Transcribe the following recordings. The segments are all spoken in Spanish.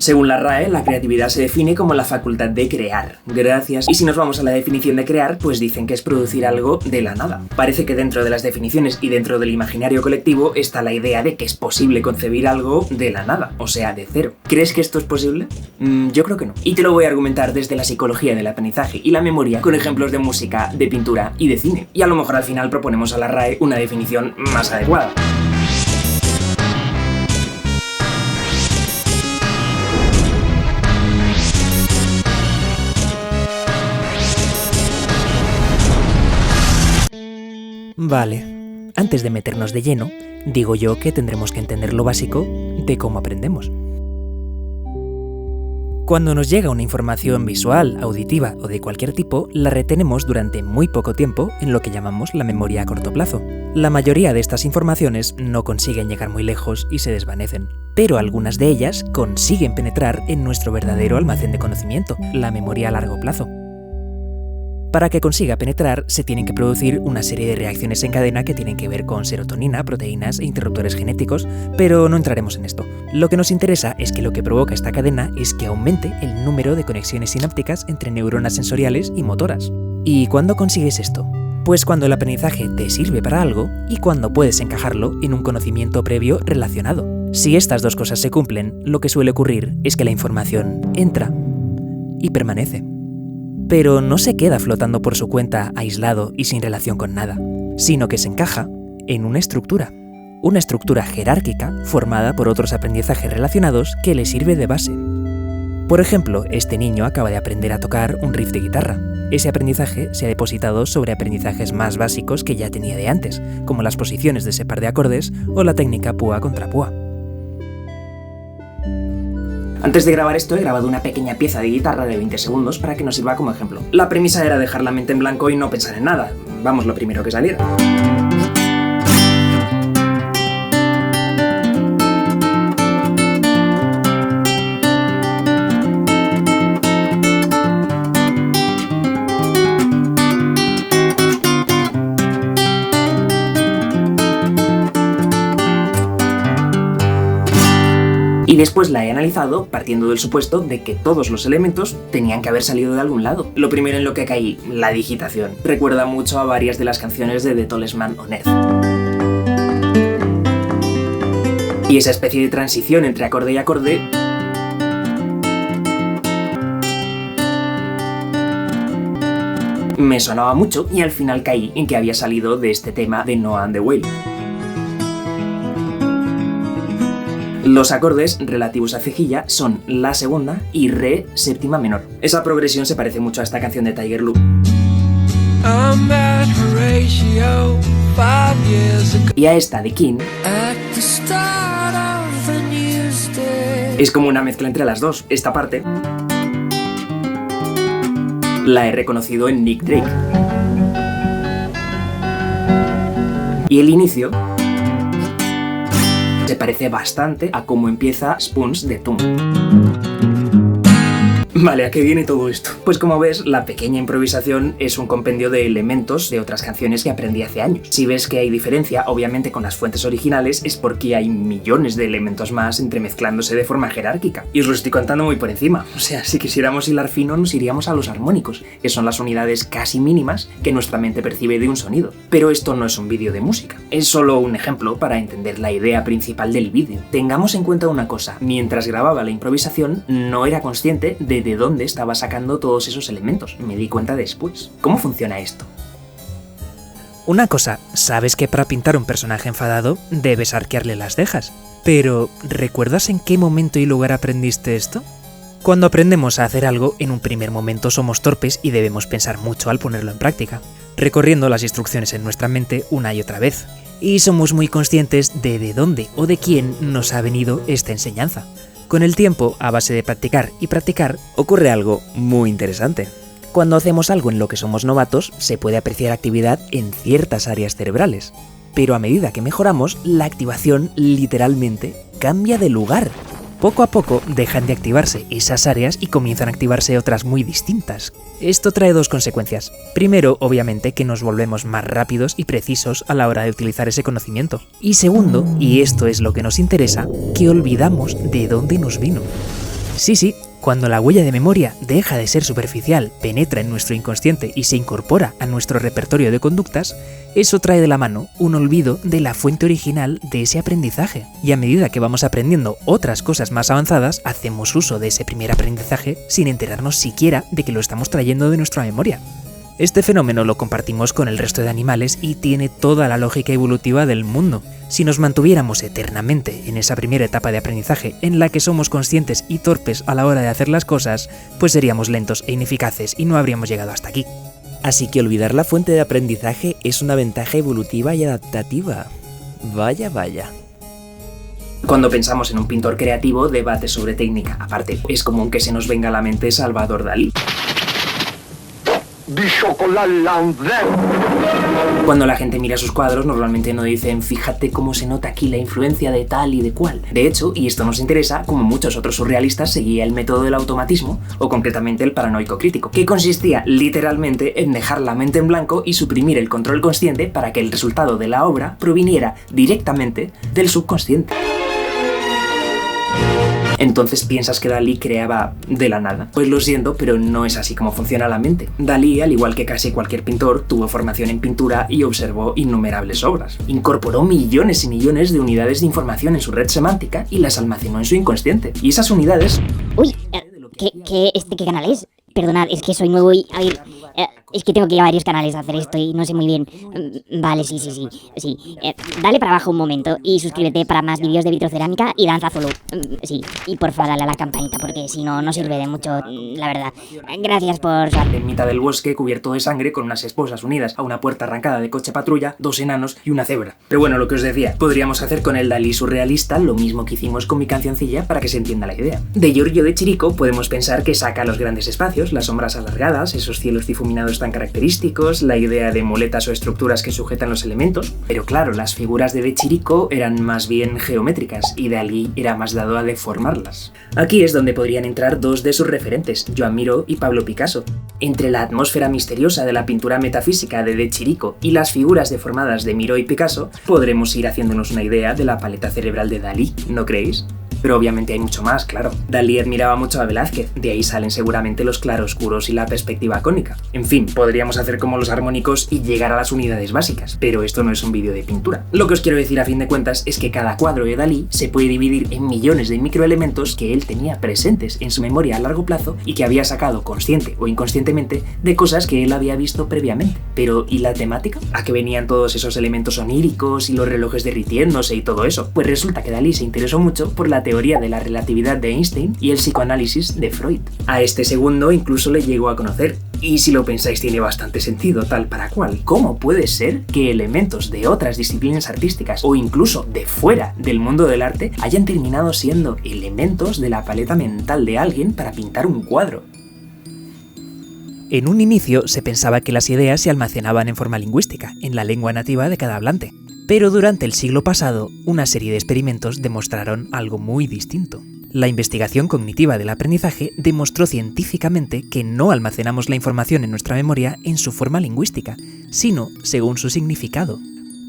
Según la RAE, la creatividad se define como la facultad de crear. Gracias. Y si nos vamos a la definición de crear, pues dicen que es producir algo de la nada. Parece que dentro de las definiciones y dentro del imaginario colectivo está la idea de que es posible concebir algo de la nada, o sea, de cero. ¿Crees que esto es posible? Yo creo que no. Y te lo voy a argumentar desde la psicología del aprendizaje y la memoria con ejemplos de música, de pintura y de cine. Y a lo mejor al final proponemos a la RAE una definición más adecuada. Vale, antes de meternos de lleno, digo yo que tendremos que entender lo básico de cómo aprendemos. Cuando nos llega una información visual, auditiva o de cualquier tipo, la retenemos durante muy poco tiempo en lo que llamamos la memoria a corto plazo. La mayoría de estas informaciones no consiguen llegar muy lejos y se desvanecen, pero algunas de ellas consiguen penetrar en nuestro verdadero almacén de conocimiento, la memoria a largo plazo. Para que consiga penetrar, se tienen que producir una serie de reacciones en cadena que tienen que ver con serotonina, proteínas e interruptores genéticos, pero no entraremos en esto. Lo que nos interesa es que lo que provoca esta cadena es que aumente el número de conexiones sinápticas entre neuronas sensoriales y motoras. ¿Y cuándo consigues esto? Pues cuando el aprendizaje te sirve para algo y cuando puedes encajarlo en un conocimiento previo relacionado. Si estas dos cosas se cumplen, lo que suele ocurrir es que la información entra y permanece. Pero no se queda flotando por su cuenta, aislado y sin relación con nada, sino que se encaja en una estructura jerárquica formada por otros aprendizajes relacionados que le sirve de base. Por ejemplo, este niño acaba de aprender a tocar un riff de guitarra. Ese aprendizaje se ha depositado sobre aprendizajes más básicos que ya tenía de antes, como las posiciones de ese par de acordes o la técnica púa contra púa. Antes de grabar esto he grabado una pequeña pieza de guitarra de 20 segundos para que nos sirva como ejemplo. La premisa era dejar la mente en blanco y no pensar en nada. Vamos, lo primero que saliera. Y después la he analizado partiendo del supuesto de que todos los elementos tenían que haber salido de algún lado. Lo primero en lo que caí, la digitación. Recuerda mucho a varias de las canciones de The Tallest Man on Earth. Y esa especie de transición entre acorde y acorde me sonaba mucho y al final caí en que había salido de este tema de Noah and the Whale. Los acordes relativos a cejilla son la segunda y re séptima menor. Esa progresión se parece mucho a esta canción de Tiger Lou. Y a esta de King. Es como una mezcla entre las dos. Esta parte la he reconocido en Nick Drake. Y el inicio se parece bastante a cómo empieza Spoons de Toom. Vale, ¿a qué viene todo esto? Pues como ves, la pequeña improvisación es un compendio de elementos de otras canciones que aprendí hace años. Si ves que hay diferencia, obviamente con las fuentes originales, es porque hay millones de elementos más entremezclándose de forma jerárquica. Y os lo estoy contando muy por encima. O sea, si quisiéramos hilar fino, nos iríamos a los armónicos, que son las unidades casi mínimas que nuestra mente percibe de un sonido. Pero esto no es un vídeo de música. Es solo un ejemplo para entender la idea principal del vídeo. Tengamos en cuenta una cosa. Mientras grababa la improvisación, no era consciente de dónde estaba sacando todos esos elementos. Me di cuenta después. ¿Cómo funciona esto? Una cosa, sabes que para pintar un personaje enfadado debes arquearle las cejas. Pero, ¿recuerdas en qué momento y lugar aprendiste esto? Cuando aprendemos a hacer algo, en un primer momento somos torpes y debemos pensar mucho al ponerlo en práctica, recorriendo las instrucciones en nuestra mente una y otra vez. Y somos muy conscientes de dónde o de quién nos ha venido esta enseñanza. Con el tiempo, a base de practicar y practicar, ocurre algo muy interesante. Cuando hacemos algo en lo que somos novatos, se puede apreciar actividad en ciertas áreas cerebrales. Pero a medida que mejoramos, la activación literalmente cambia de lugar. Poco a poco dejan de activarse esas áreas y comienzan a activarse otras muy distintas. Esto trae dos consecuencias. Primero, obviamente, que nos volvemos más rápidos y precisos a la hora de utilizar ese conocimiento. Y segundo, y esto es lo que nos interesa, que olvidamos de dónde nos vino. Sí, cuando la huella de memoria deja de ser superficial, penetra en nuestro inconsciente y se incorpora a nuestro repertorio de conductas, eso trae de la mano un olvido de la fuente original de ese aprendizaje. Y a medida que vamos aprendiendo otras cosas más avanzadas, hacemos uso de ese primer aprendizaje sin enterarnos siquiera de que lo estamos trayendo de nuestra memoria. Este fenómeno lo compartimos con el resto de animales y tiene toda la lógica evolutiva del mundo. Si nos mantuviéramos eternamente en esa primera etapa de aprendizaje en la que somos conscientes y torpes a la hora de hacer las cosas, pues seríamos lentos e ineficaces y no habríamos llegado hasta aquí. Así que olvidar la fuente de aprendizaje es una ventaja evolutiva y adaptativa. Vaya. Cuando pensamos en un pintor creativo, debate sobre técnica. Aparte, es común que se nos venga a la mente Salvador Dalí. Cuando la gente mira sus cuadros, normalmente no dicen fíjate cómo se nota aquí la influencia de tal y de cual. De hecho, y esto nos interesa, como muchos otros surrealistas, seguía el método del automatismo, o concretamente el paranoico crítico, que consistía literalmente en dejar la mente en blanco y suprimir el control consciente para que el resultado de la obra proviniera directamente del subconsciente. Entonces piensas que Dalí creaba de la nada. Pues lo siento, pero no es así como funciona la mente. Dalí, al igual que casi cualquier pintor, tuvo formación en pintura y observó innumerables obras. Incorporó millones y millones de unidades de información en su red semántica y las almacenó en su inconsciente. Y esas unidades... Uy, ¿qué canal es? Perdonad, es que soy nuevo y... A ver, es que tengo que ir a varios canales a hacer esto y no sé muy bien. Vale, sí. Dale para abajo un momento y suscríbete para más vídeos de vitrocerámica y danza Zulu. Sí, y porfa dale a la campanita porque si no, no sirve de mucho, la verdad. Gracias por... En mitad del bosque, cubierto de sangre, con unas esposas unidas a una puerta arrancada de coche patrulla, 2 enanos y una cebra. Pero bueno, lo que os decía, podríamos hacer con el Dalí surrealista lo mismo que hicimos con mi cancioncilla para que se entienda la idea. De Giorgio de Chirico podemos pensar que saca los grandes espacios, las sombras alargadas, esos cielos difuminados tan característicos, la idea de muletas o estructuras que sujetan los elementos, pero claro, las figuras de Chirico eran más bien geométricas y Dalí era más dado a deformarlas. Aquí es donde podrían entrar dos de sus referentes, Joan Miró y Pablo Picasso. Entre la atmósfera misteriosa de la pintura metafísica de Chirico y las figuras deformadas de Miró y Picasso, podremos ir haciéndonos una idea de la paleta cerebral de Dalí, ¿no creéis? Pero obviamente hay mucho más, claro. Dalí admiraba mucho a Velázquez, de ahí salen seguramente los claroscuros y la perspectiva cónica. En fin, podríamos hacer como los armónicos y llegar a las unidades básicas, pero esto no es un vídeo de pintura. Lo que os quiero decir a fin de cuentas es que cada cuadro de Dalí se puede dividir en millones de microelementos que él tenía presentes en su memoria a largo plazo y que había sacado consciente o inconscientemente de cosas que él había visto previamente. Pero, ¿y la temática? ¿A qué venían todos esos elementos oníricos y los relojes derritiéndose y todo eso? Pues resulta que Dalí se interesó mucho por la teoría de la relatividad de Einstein y el psicoanálisis de Freud. A este segundo incluso le llegó a conocer, y si lo pensáis tiene bastante sentido tal para cual. ¿Cómo puede ser que elementos de otras disciplinas artísticas o incluso de fuera del mundo del arte hayan terminado siendo elementos de la paleta mental de alguien para pintar un cuadro? En un inicio se pensaba que las ideas se almacenaban en forma lingüística, en la lengua nativa de cada hablante. Pero durante el siglo pasado, una serie de experimentos demostraron algo muy distinto. La investigación cognitiva del aprendizaje demostró científicamente que no almacenamos la información en nuestra memoria en su forma lingüística, sino según su significado.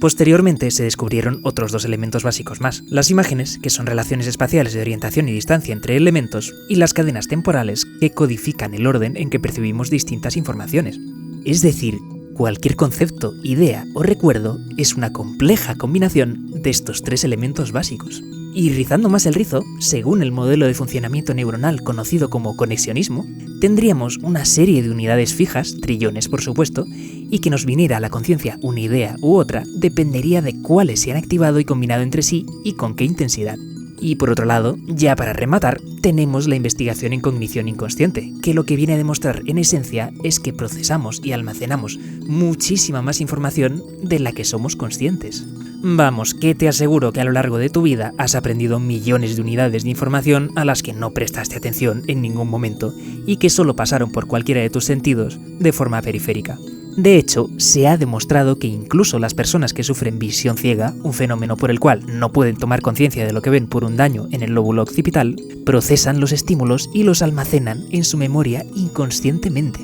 Posteriormente se descubrieron otros 2 elementos básicos más, las imágenes, que son relaciones espaciales de orientación y distancia entre elementos, y las cadenas temporales, que codifican el orden en que percibimos distintas informaciones. Es decir, cualquier concepto, idea o recuerdo es una compleja combinación de estos 3 elementos básicos. Y rizando más el rizo, según el modelo de funcionamiento neuronal conocido como conexionismo, tendríamos una serie de unidades fijas, trillones por supuesto, y que nos viniera a la conciencia una idea u otra dependería de cuáles se han activado y combinado entre sí y con qué intensidad. Y por otro lado, ya para rematar, tenemos la investigación en cognición inconsciente, que lo que viene a demostrar en esencia es que procesamos y almacenamos muchísima más información de la que somos conscientes. Vamos, que te aseguro que a lo largo de tu vida has aprendido millones de unidades de información a las que no prestaste atención en ningún momento y que solo pasaron por cualquiera de tus sentidos de forma periférica. De hecho, se ha demostrado que incluso las personas que sufren visión ciega, un fenómeno por el cual no pueden tomar conciencia de lo que ven por un daño en el lóbulo occipital, procesan los estímulos y los almacenan en su memoria inconscientemente.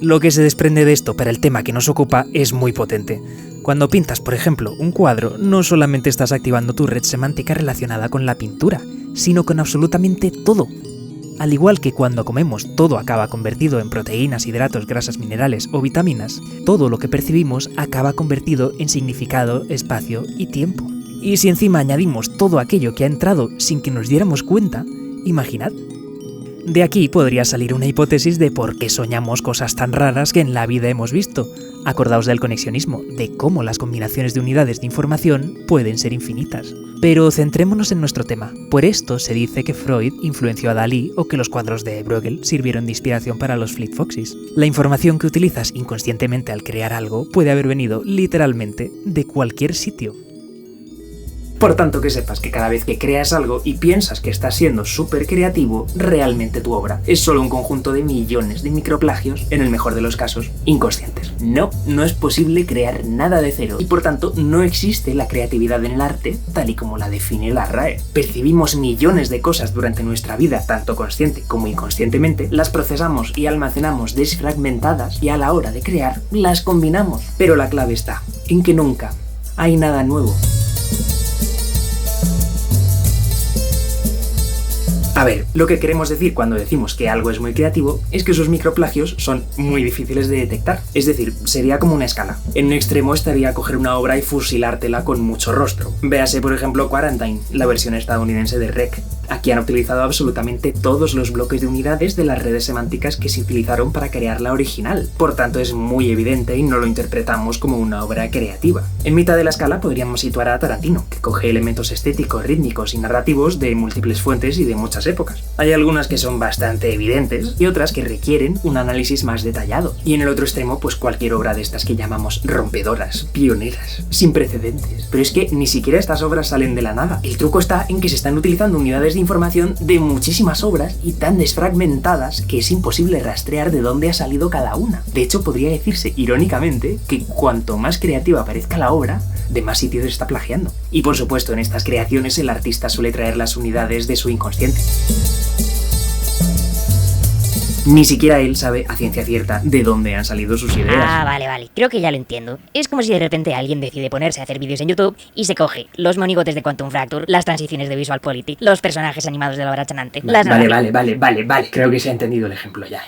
Lo que se desprende de esto para el tema que nos ocupa es muy potente. Cuando pintas, por ejemplo, un cuadro, no solamente estás activando tu red semántica relacionada con la pintura, sino con absolutamente todo. Al igual que cuando comemos todo acaba convertido en proteínas, hidratos, grasas, minerales o vitaminas, todo lo que percibimos acaba convertido en significado, espacio y tiempo. Y si encima añadimos todo aquello que ha entrado sin que nos diéramos cuenta, imaginad. De aquí podría salir una hipótesis de por qué soñamos cosas tan raras que en la vida hemos visto. Acordaos del conexionismo, de cómo las combinaciones de unidades de información pueden ser infinitas. Pero centrémonos en nuestro tema. Por esto se dice que Freud influenció a Dalí o que los cuadros de Bruegel sirvieron de inspiración para los Fleet Foxes. La información que utilizas inconscientemente al crear algo puede haber venido literalmente de cualquier sitio. Por tanto, que sepas que cada vez que creas algo y piensas que estás siendo súper creativo, realmente tu obra es solo un conjunto de millones de microplagios, en el mejor de los casos, inconscientes. No es posible crear nada de cero y por tanto no existe la creatividad en el arte tal y como la define la RAE. Percibimos millones de cosas durante nuestra vida, tanto consciente como inconscientemente, las procesamos y almacenamos desfragmentadas y a la hora de crear las combinamos. Pero la clave está en que nunca hay nada nuevo. A ver, lo que queremos decir cuando decimos que algo es muy creativo es que sus microplagios son muy difíciles de detectar. Es decir, sería como una escala. En un extremo estaría coger una obra y fusilártela con mucho rostro. Véase, por ejemplo, Quarantine, la versión estadounidense de Rec. Aquí han utilizado absolutamente todos los bloques de unidades de las redes semánticas que se utilizaron para crear la original. Por tanto, es muy evidente y no lo interpretamos como una obra creativa. En mitad de la escala podríamos situar a Tarantino, que coge elementos estéticos, rítmicos y narrativos de múltiples fuentes y de muchas épocas. Hay algunas que son bastante evidentes y otras que requieren un análisis más detallado. Y en el otro extremo, pues cualquier obra de estas que llamamos rompedoras, pioneras, sin precedentes. Pero es que ni siquiera estas obras salen de la nada. El truco está en que se están utilizando unidades de información de muchísimas obras y tan desfragmentadas que es imposible rastrear de dónde ha salido cada una. De hecho, podría decirse, irónicamente, que cuanto más creativa parezca la obra, de más sitios está plagiando. Y por supuesto, en estas creaciones el artista suele traer las unidades de su inconsciente. Ni siquiera él sabe a ciencia cierta de dónde han salido sus ideas. Ah, vale. Creo que ya lo entiendo. Es como si de repente alguien decide ponerse a hacer vídeos en YouTube y se coge los monigotes de Quantum Fracture, las transiciones de Visual Quality, los personajes animados de la obra chanante. Vale. Creo que se ha entendido el ejemplo ya.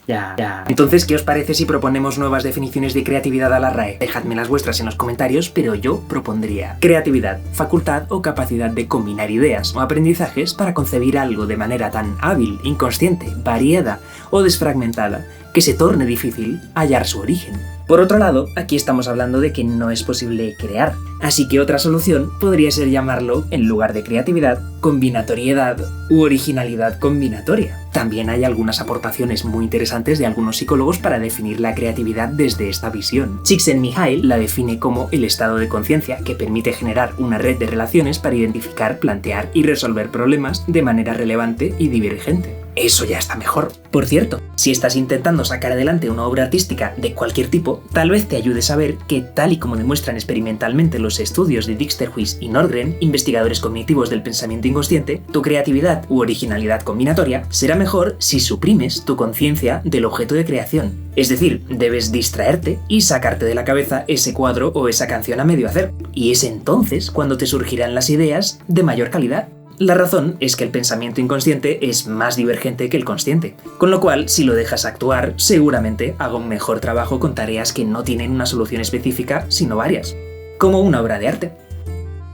Ya. Entonces, ¿qué os parece si proponemos nuevas definiciones de creatividad a la RAE? Dejadme las vuestras en los comentarios, pero yo propondría creatividad, facultad o capacidad de combinar ideas o aprendizajes para concebir algo de manera tan hábil, inconsciente, variada o desfragmentada que se torne difícil hallar su origen. Por otro lado, aquí estamos hablando de que no es posible crear, así que otra solución podría ser llamarlo, en lugar de creatividad, combinatoriedad u originalidad combinatoria. También hay algunas aportaciones muy interesantes de algunos psicólogos para definir la creatividad desde esta visión. Csikszentmihalyi la define como el estado de conciencia que permite generar una red de relaciones para identificar, plantear y resolver problemas de manera relevante y divergente. Eso ya está mejor. Por cierto, si estás intentando sacar adelante una obra artística de cualquier tipo, tal vez te ayude a saber que, tal y como demuestran experimentalmente los estudios de Dijksterhuis y Nordgren, investigadores cognitivos del pensamiento inconsciente, tu creatividad u originalidad combinatoria será mejor si suprimes tu conciencia del objeto de creación. Es decir, debes distraerte y sacarte de la cabeza ese cuadro o esa canción a medio hacer. Y es entonces cuando te surgirán las ideas de mayor calidad. La razón es que el pensamiento inconsciente es más divergente que el consciente, con lo cual, si lo dejas actuar, seguramente haga un mejor trabajo con tareas que no tienen una solución específica, sino varias, como una obra de arte.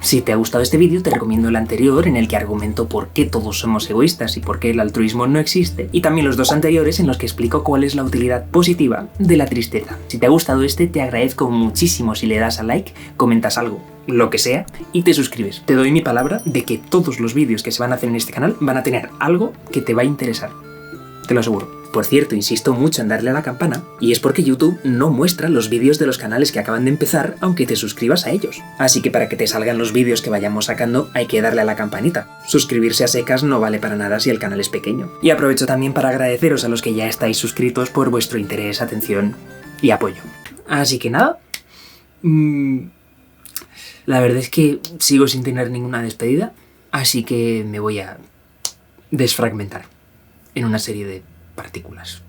Si te ha gustado este vídeo, te recomiendo el anterior en el que argumento por qué todos somos egoístas y por qué el altruismo no existe, y también los dos anteriores en los que explico cuál es la utilidad positiva de la tristeza. Si te ha gustado este, te agradezco muchísimo si le das a like, comentas algo, lo que sea, y te suscribes. Te doy mi palabra de que todos los vídeos que se van a hacer en este canal van a tener algo que te va a interesar. Te lo aseguro. Por cierto, insisto mucho en darle a la campana, y es porque YouTube no muestra los vídeos de los canales que acaban de empezar, aunque te suscribas a ellos. Así que para que te salgan los vídeos que vayamos sacando, hay que darle a la campanita. Suscribirse a secas no vale para nada si el canal es pequeño. Y aprovecho también para agradeceros a los que ya estáis suscritos por vuestro interés, atención y apoyo. Así que nada. La verdad es que sigo sin tener ninguna despedida, así que me voy a desfragmentar en una serie de partículas.